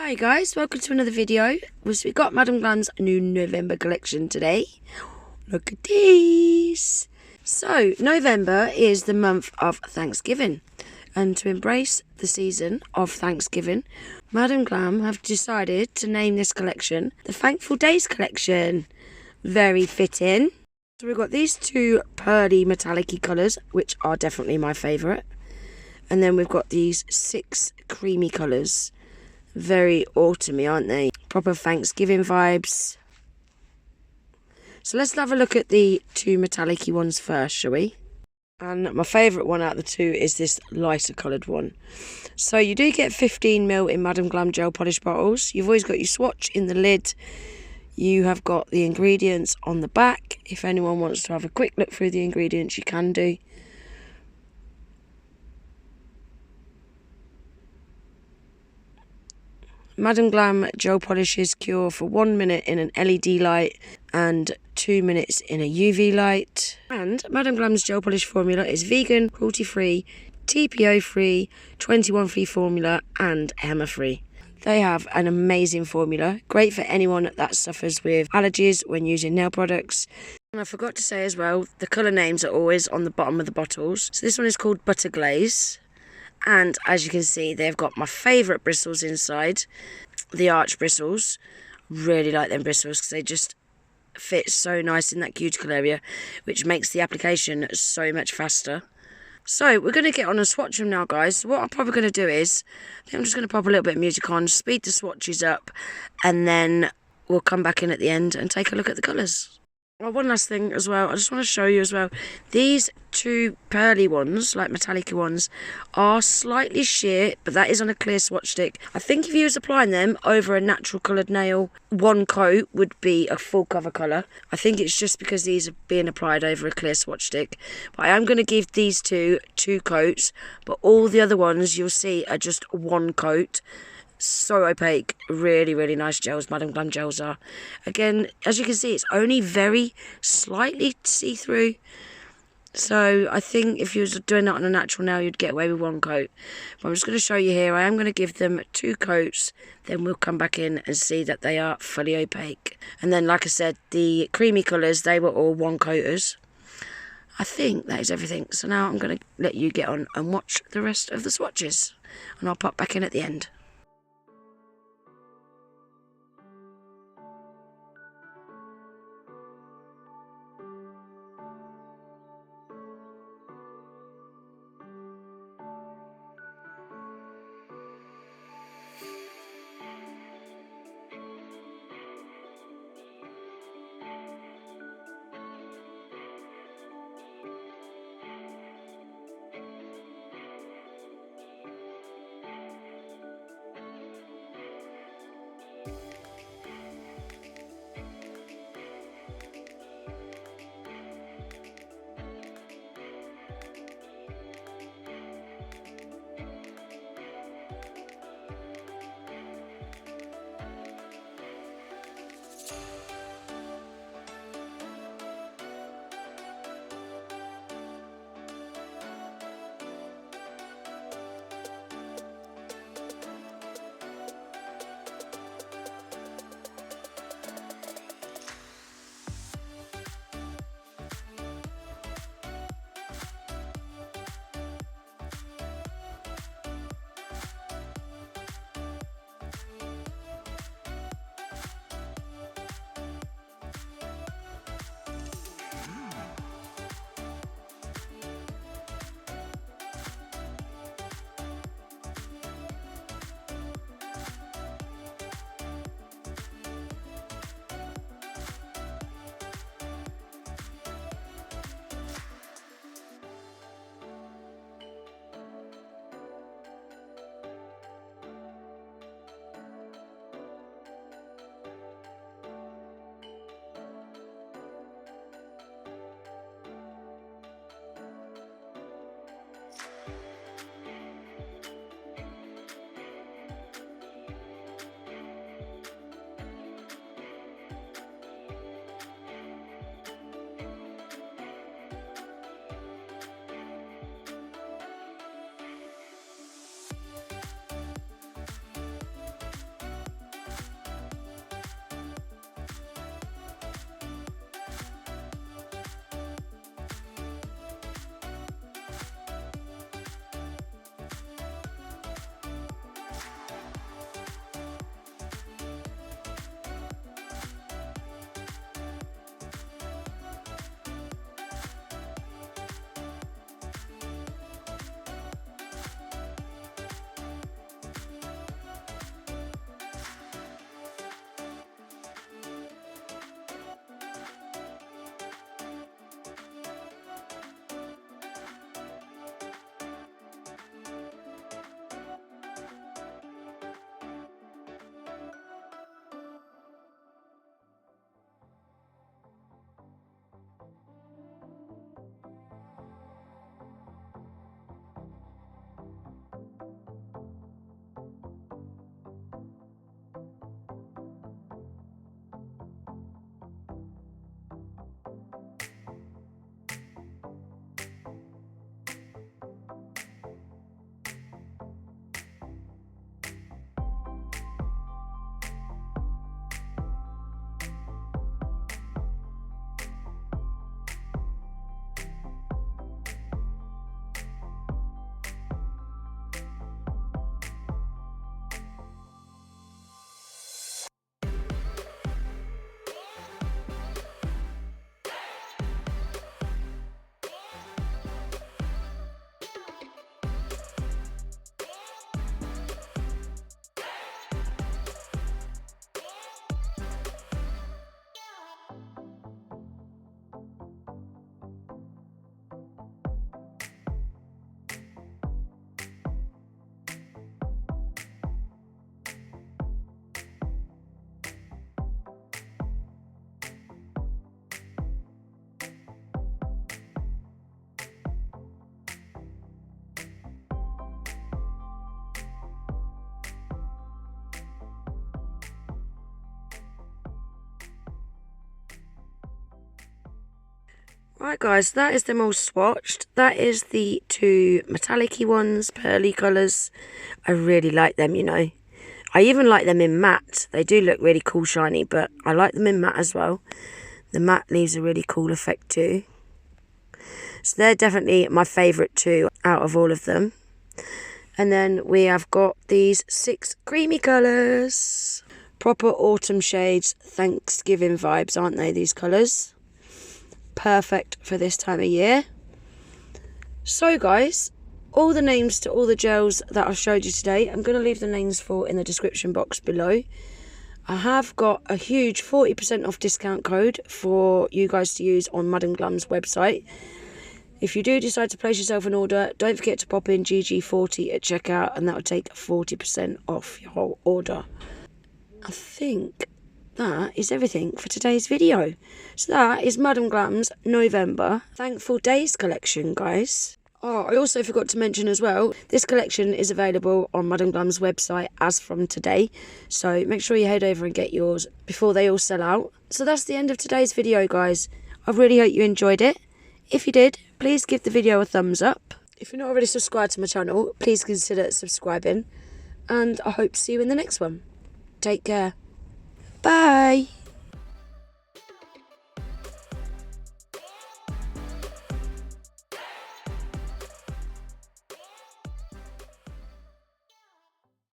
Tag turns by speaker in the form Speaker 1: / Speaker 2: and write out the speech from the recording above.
Speaker 1: Hi guys, welcome to another video. We got Madam Glam's new November collection today. Look at these. So, November is the month of Thanksgiving. And to embrace the season of Thanksgiving, Madam Glam have decided to name this collection the Thankful Days collection. Very fitting. So we've got these two pearly metallic-y colours, which are definitely my favourite. And then we've got these 6 creamy colours. Very autumny, aren't they? Proper Thanksgiving vibes. So let's have a look at the two metallic-y ones first, shall we? And my favourite one out of the two is this lighter coloured one. So you do get 15ml in Madam Glam gel polish bottles. You've always got your swatch in the lid. You have got the ingredients on the back. If anyone wants to have a quick look through the ingredients, you can do. Madam Glam gel polishes cure for 1 minute in an LED light and 2 minutes in a UV light. And Madam Glam's gel polish formula is vegan, cruelty-free, TPO-free, 21-free formula and Hema free. They have an amazing formula, great for anyone that suffers with allergies when using nail products. And I forgot to say as well, the colour names are always on the bottom of the bottles. So this one is called Butter Glaze. And as you can see, they've got my favourite bristles inside, the arch bristles. Really like them bristles because they just fit so nice in that cuticle area, which makes the application so much faster. So we're going to get on and swatch them now, guys. So what I'm probably going to do is, I think I'm just going to pop a little bit of music on, speed the swatches up, and then we'll come back in at the end and take a look at the colours. Well, one last thing as well, I just want to show you as well, these two pearly ones, like metallic ones, are slightly sheer, but that is on a clear swatch stick. I think if you was applying them over a natural coloured nail, one coat would be a full cover colour. I think it's just because these are being applied over a clear swatch stick. But I am going to give these two coats, but all the other ones you'll see are just one coat. So opaque, really nice gels. Madam Glam gels are. Again, as you can see, it's only very slightly see-through. So I think if you was doing that on a natural nail, you'd get away with one coat. But I'm just going to show you here. I am going to give them 2 coats. Then we'll come back in and see that they are fully opaque. And then, like I said, the creamy colours, they were all 1 coaters. I think that is everything. So now I'm going to let you get on and watch the rest of the swatches. And I'll pop back in at the end. Right guys, that is them all swatched. That is the two metallic-y ones, pearly colours. I really like them, you know. I even like them in matte. They do look really cool shiny, but I like them in matte as well. The matte leaves a really cool effect too. So they're definitely my favourite two out of all of them. And then we have got these 6 creamy colours. Proper autumn shades, Thanksgiving vibes, aren't they, these colours? Perfect for this time of year. So guys, all the names to all the gels that I've showed you today, I'm going to leave the names for in the description box below. I have got a huge 40% off discount code for you guys to use on Madam Glam's website. If you do decide to place yourself an order, don't forget to pop in GG40 at checkout, and that will take 40% off your whole order. I think that is everything for today's video. So that is Madam Glam's November Thankful Days collection, guys. Oh, I also forgot to mention as well, this collection is available on Madam Glam's website as from today. So make sure you head over and get yours before they all sell out. So that's the end of today's video, guys. I really hope you enjoyed it. If you did, please give the video a thumbs up. If you're not already subscribed to my channel, please consider subscribing. And I hope to see you in the next one. Take care. Bye.